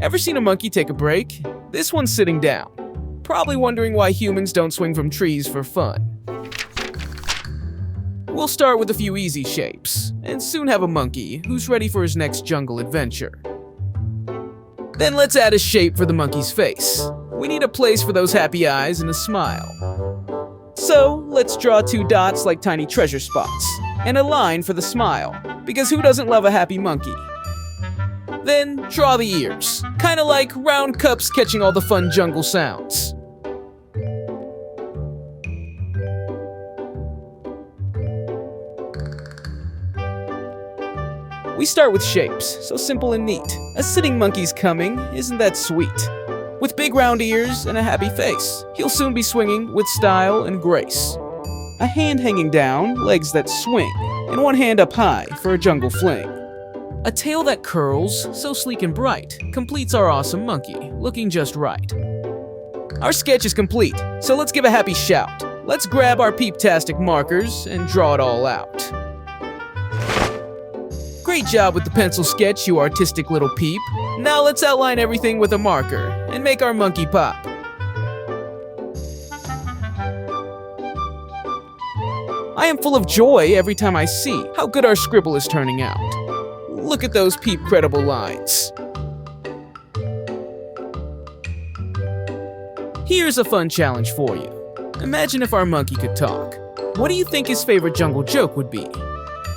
Ever seen a monkey take a break? This one's sitting down. Probably wondering why humans don't swing from trees for fun. We'll start with a few easy shapes, and soon have a monkey who's ready for his next jungle adventure. Then let's add a shape for the monkey's face. We need a place for those happy eyes and a smile. So, let's draw 2 dots like tiny treasure spots, and a line for the smile, because who doesn't love a happy monkey? Then, draw the ears, kinda like round cups catching all the fun jungle sounds. We start with shapes, so simple and neat. A sitting monkey's coming, isn't that sweet? With big round ears and a happy face, he'll soon be swinging with style and grace. A hand hanging down, legs that swing, and one hand up high for a jungle fling. A tail that curls, so sleek and bright, completes our awesome monkey, looking just right. Our sketch is complete, so let's give a happy shout. Let's grab our Peeptastic markers and draw it all out. Great job with the pencil sketch, you artistic little peep. Now let's outline everything with a marker and make our monkey pop. I am full of joy every time I see how good our scribble is turning out. Look at those peep credible lines. Here's a fun challenge for you. Imagine if our monkey could talk. What do you think his favorite jungle joke would be?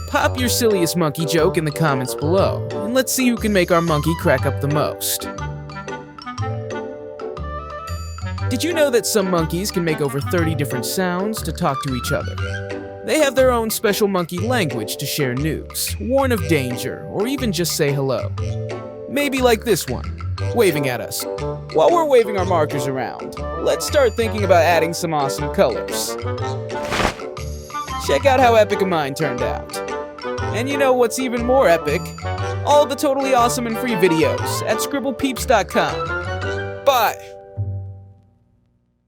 Pop your silliest monkey joke in the comments below, and let's see who can make our monkey crack up the most. Did you know that some monkeys can make over 30 different sounds to talk to each other? They have their own special monkey language to share news, warn of danger, or even just say hello. Maybe like this one, waving at us. While we're waving our markers around, let's start thinking about adding some awesome colors. Check out how epic of mine turned out. And you know what's even more epic? All the totally awesome and free videos at scribblepeeps.com. Bye!